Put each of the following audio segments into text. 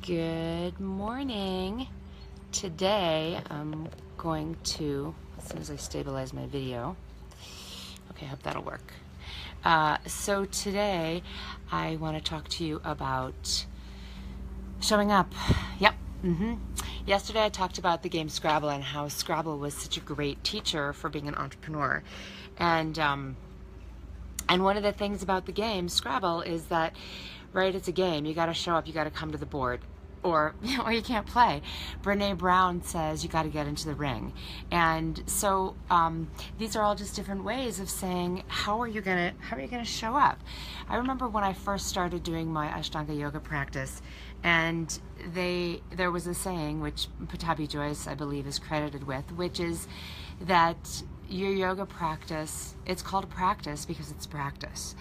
Good morning. Today I'm going to, as soon as I stabilize my video, okay, I hope that'll work. So today I want to talk to you about showing up. Yep. Yesterday I talked about the game Scrabble and how Scrabble was such a great teacher for being an entrepreneur. And one of the things about the game Scrabble is that, right, it's a game. You got to show up. You got to come to the board, or you can't play. Brene Brown says you got to get into the ring. And so these are all just different ways of saying how are you gonna show up. I remember when I first started doing my Ashtanga yoga practice, and there was a saying which Patabi Joyce, I believe, is credited with, which is that your yoga practice, it's called a practice because it's practice.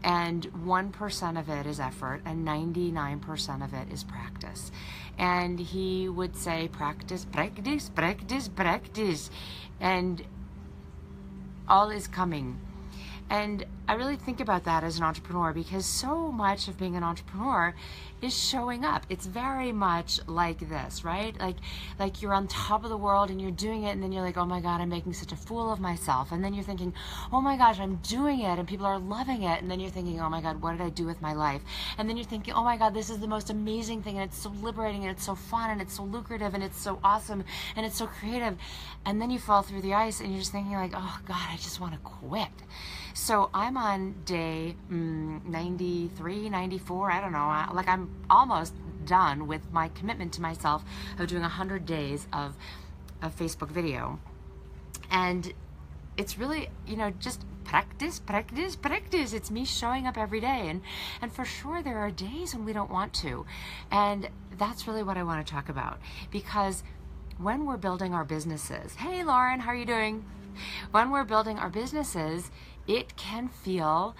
And 1% of it is effort, and 99% of it is practice. And he would say, practice, practice, practice, practice, and all is coming. And I really think about that as an entrepreneur, because so much of being an entrepreneur is showing up. It's very much like this, right? Like you're on top of the world and you're doing it, and then you're like, oh my God, I'm making such a fool of myself. And then you're thinking, oh my gosh, I'm doing it and people are loving it. And then you're thinking, oh my God, what did I do with my life? And then you're thinking, oh my God, this is the most amazing thing, and it's so liberating, and it's so fun, and it's so lucrative, and it's so awesome, and it's so creative. And then you fall through the ice and you're just thinking like, oh God, I just want to quit. So I'm on day 93, 94, I don't know, like I'm almost done with my commitment to myself of doing 100 days of Facebook video. And it's really, just practice, practice, practice. It's me showing up every day. And for sure there are days when we don't want to. And that's really what I want to talk about. Because when we're building our businesses, hey Lauren, how are you doing? When we're building our businesses, it can feel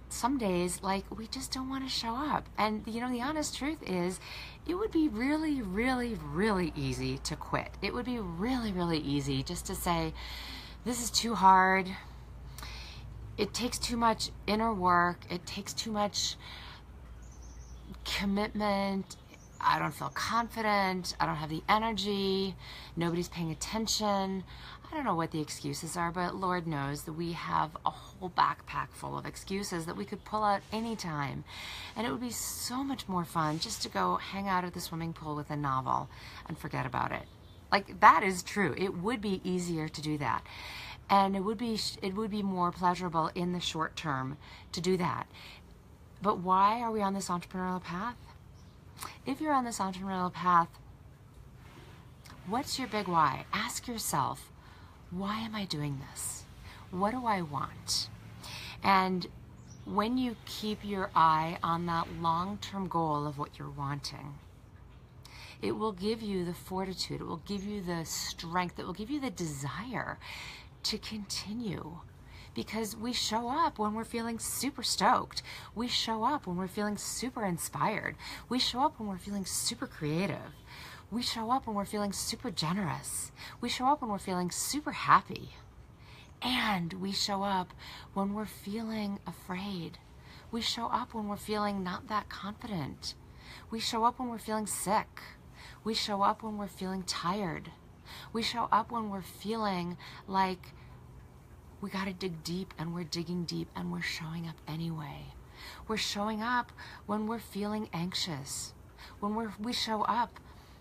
some days like we just don't want to show up. And the honest truth is, it would be really, really, really easy to quit. It would be really, really easy just to say, this is too hard. It takes too much inner work. It takes too much commitment. I don't feel confident. I don't have the energy. Nobody's paying attention. I don't know what the excuses are, but Lord knows that we have a whole backpack full of excuses that we could pull out anytime. And it would be so much more fun just to go hang out at the swimming pool with a novel and forget about it. Like, that is true. It would be easier to do that. And it would be more pleasurable in the short term to do that. But why are we on this entrepreneurial path? If you're on this entrepreneurial path, what's your big why? Ask yourself, why am I doing this? What do I want? And when you keep your eye on that long-term goal of what you're wanting, it will give you the fortitude, it will give you the strength, it will give you the desire to continue. Because we show up when we're feeling super stoked. We show up when we're feeling super inspired. We show up when we're feeling super creative. We show up when we're feeling super generous. We show up when we're feeling super happy. And we show up when we're feeling afraid. We show up when we're feeling not that confident. We show up when we're feeling sick. We show up when we're feeling tired. We show up when we're feeling like we got to dig deep, and we're digging deep, and we're showing up anyway. We're showing up when we're feeling anxious. We show up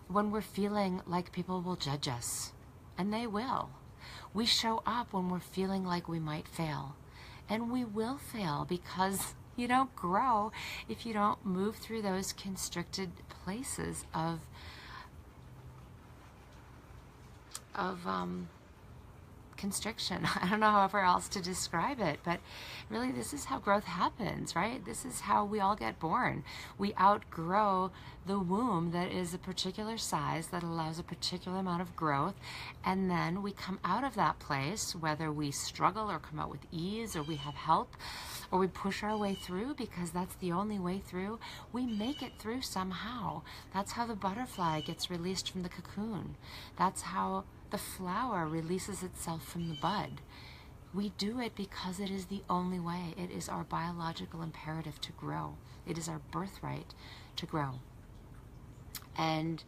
when we're feeling like people will judge us, and they will. We show up when we're feeling like we might fail, and we will fail, because you don't grow if you don't move through those constricted places of constriction. I don't know however else to describe it, but really this is how growth happens, right? This is how we all get born. We outgrow the womb that is a particular size that allows a particular amount of growth, and then we come out of that place, whether we struggle or come out with ease, or we have help, or we push our way through because that's the only way through. We make it through somehow. That's how the butterfly gets released from the cocoon. That's how the flower releases itself from the bud. We do it because it is the only way. It is our biological imperative to grow. It is our birthright to grow. And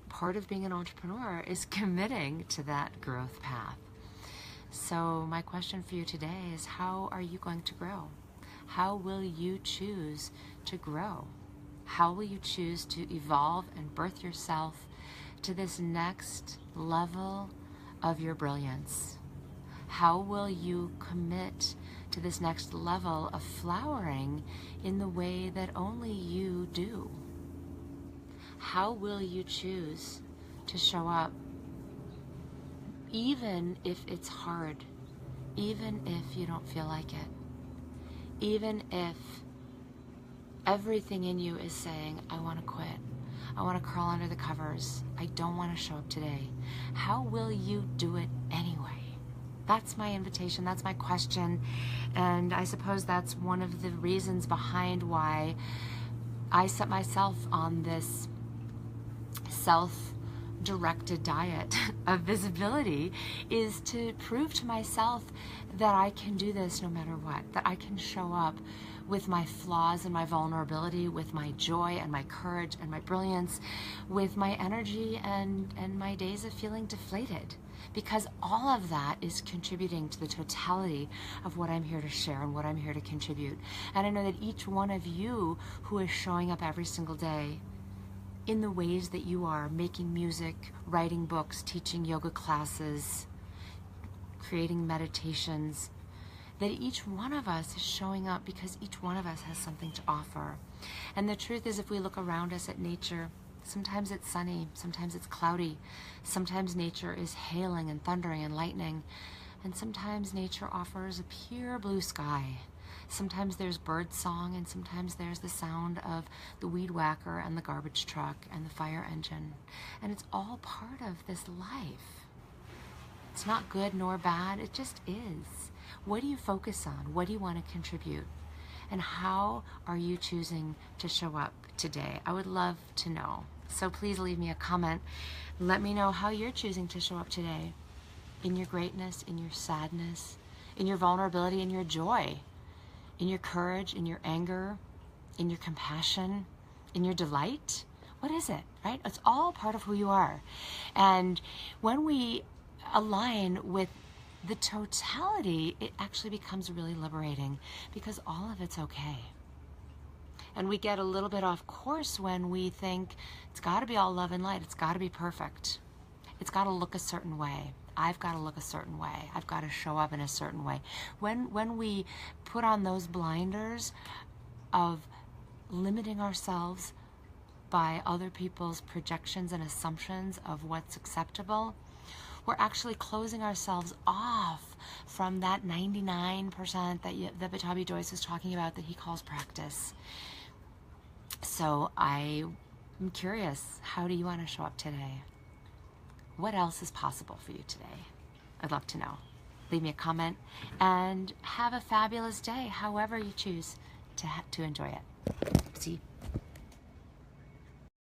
part of being an entrepreneur is committing to that growth path. So my question for you today is, how are you going to grow? How will you choose to grow? How will you choose to evolve and birth yourself to this next level of your brilliance? How will you commit to this next level of flowering in the way that only you do? How will you choose to show up even if it's hard, even if you don't feel like it, even if everything in you is saying, I want to quit, I want to crawl under the covers, I don't want to show up today? How will you do it anyway? That's my invitation, that's my question, and I suppose that's one of the reasons behind why I set myself on this self-directed diet of visibility, is to prove to myself that I can do this no matter what, that I can show up with my flaws and my vulnerability, with my joy and my courage and my brilliance, with my energy and my days of feeling deflated, because all of that is contributing to the totality of what I'm here to share and what I'm here to contribute. And I know that each one of you who is showing up every single day in the ways that you are, making music, writing books, teaching yoga classes, creating meditations, that each one of us is showing up because each one of us has something to offer. And the truth is, if we look around us at nature, sometimes it's sunny, sometimes it's cloudy, sometimes nature is hailing and thundering and lightning, and sometimes nature offers a pure blue sky. Sometimes there's bird song, and sometimes there's the sound of the weed whacker and the garbage truck and the fire engine. And it's all part of this life. It's not good nor bad, it just is. What do you focus on? What do you want to contribute? And how are you choosing to show up today? I would love to know. So please leave me a comment. Let me know how you're choosing to show up today. In your greatness, in your sadness, in your vulnerability, in your joy, in your courage, in your anger, in your compassion, in your delight. What is it, right? It's all part of who you are. And when we align with the totality, it actually becomes really liberating, because all of it's okay. And we get a little bit off course when we think it's got to be all love and light, it's got to be perfect, it's got to look a certain way, I've got to look a certain way, I've got to show up in a certain way. When we put on those blinders of limiting ourselves by other people's projections and assumptions of what's acceptable, we're actually closing ourselves off from that 99% that Pattabhi Jois is talking about, that he calls practice. So I'm curious, how do you want to show up today? What else is possible for you today? I'd love to know. Leave me a comment and have a fabulous day, however you choose to enjoy it. See?